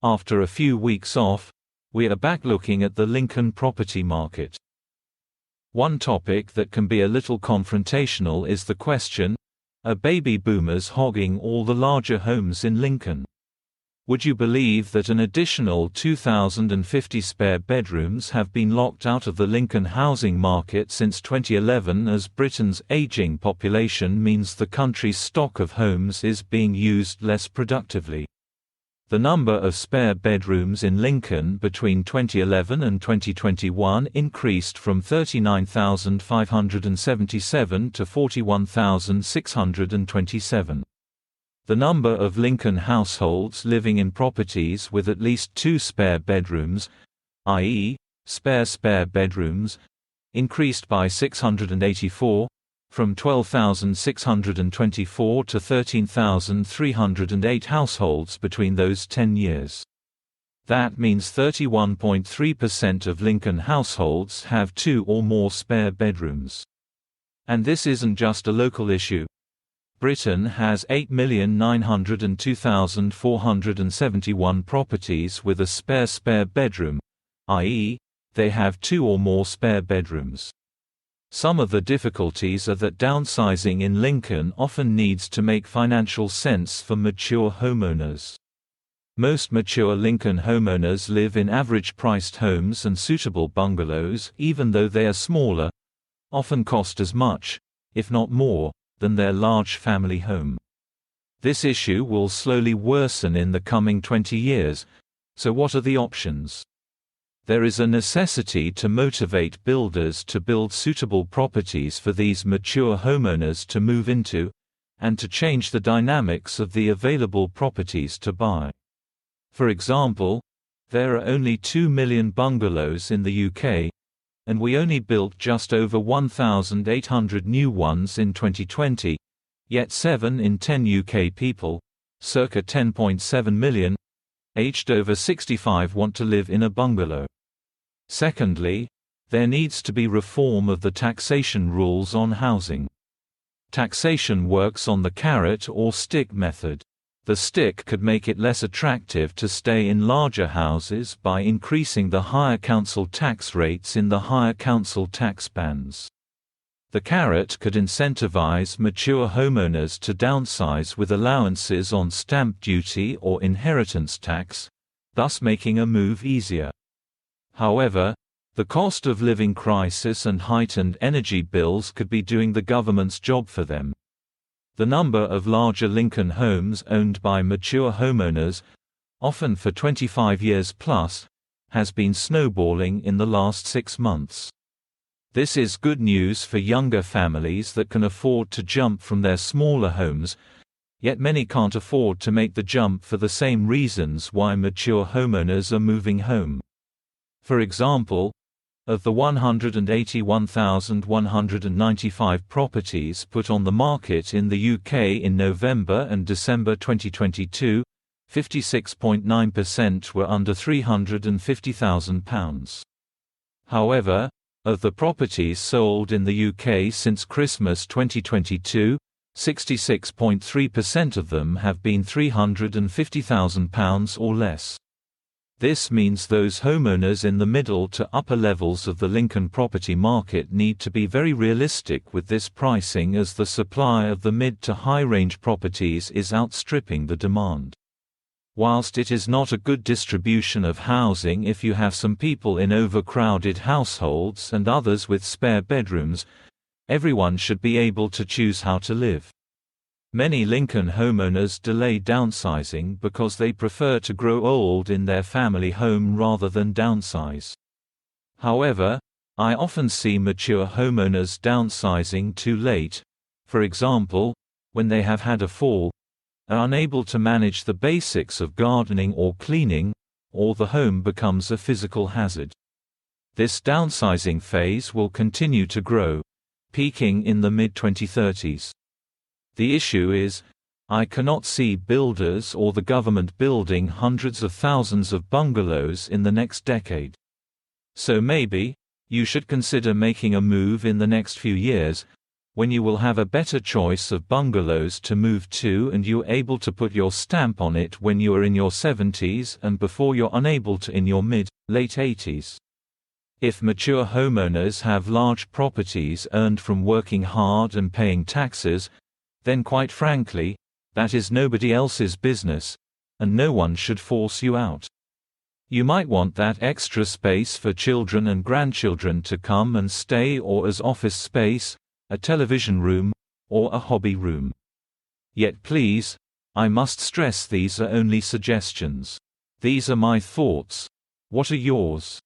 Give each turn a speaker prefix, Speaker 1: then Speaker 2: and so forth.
Speaker 1: After a few weeks off, we are back looking at the Lincoln property market. One topic that can be a little confrontational is the question, are baby boomers hogging all the larger homes in Lincoln? Would you believe that an additional 2,050 spare bedrooms have been locked out of the Lincoln housing market since 2011 as Britain's aging population means the country's stock of homes is being used less productively? The number of spare bedrooms in Lincoln between 2011 and 2021 increased from 39,577 to 41,627. The number of Lincoln households living in properties with at least 2 spare bedrooms, i.e., spare bedrooms, increased by 684, from 12,624 to 13,308 households between those 10 years. That means 31.3% of Lincoln households have 2 or more spare bedrooms. And this isn't just a local issue. Britain has 8,902,471 properties with a spare bedroom, i.e., they have 2 or more spare bedrooms. Some of the difficulties are that downsizing in Lincoln often needs to make financial sense for mature homeowners. Most mature Lincoln homeowners live in average-priced homes, and suitable bungalows, even though they are smaller, often cost as much, if not more, than their large family home. This issue will slowly worsen in the coming 20 years, so what are the options? There is a necessity to motivate builders to build suitable properties for these mature homeowners to move into, and to change the dynamics of the available properties to buy. For example, there are only 2 million bungalows in the UK, and we only built just over 1,800 new ones in 2020, yet 7 in 10 UK people, circa 10.7 million, aged over 65 want to live in a bungalow. Secondly, there needs to be reform of the taxation rules on housing. Taxation works on the carrot or stick method. The stick could make it less attractive to stay in larger houses by increasing the higher council tax rates in the higher council tax bands. The carrot could incentivize mature homeowners to downsize with allowances on stamp duty or inheritance tax, thus making a move easier. However, the cost of living crisis and heightened energy bills could be doing the government's job for them. The number of larger Lincoln homes owned by mature homeowners, often for 25 years plus, has been snowballing in the last 6 months. This is good news for younger families that can afford to jump from their smaller homes, yet many can't afford to make the jump for the same reasons why mature homeowners are moving home. For example, of the 181,195 properties put on the market in the UK in November and December 2022, 56.9% were under £350,000. However, of the properties sold in the UK since Christmas 2022, 66.3% of them have been £350,000 or less. This means those homeowners in the middle to upper levels of the Lincoln property market need to be very realistic with this pricing, as the supply of the mid to high-range properties is outstripping the demand. Whilst it is not a good distribution of housing if you have some people in overcrowded households and others with spare bedrooms, everyone should be able to choose how to live. Many Lincoln homeowners delay downsizing because they prefer to grow old in their family home rather than downsize. However, I often see mature homeowners downsizing too late, for example, when they have had a fall, are unable to manage the basics of gardening or cleaning, or the home becomes a physical hazard. This downsizing phase will continue to grow, peaking in the mid-2030s. The issue is, I cannot see builders or the government building hundreds of thousands of bungalows in the next decade. So maybe, you should consider making a move in the next few years, when you will have a better choice of bungalows to move to and you're able to put your stamp on it when you are in your 70s and before you're unable to in your late 80s. If mature homeowners have large properties earned from working hard and paying taxes, then quite frankly, that is nobody else's business, and no one should force you out. You might want that extra space for children and grandchildren to come and stay, or as office space, a television room, or a hobby room. Yet please, I must stress these are only suggestions. These are my thoughts. What are yours?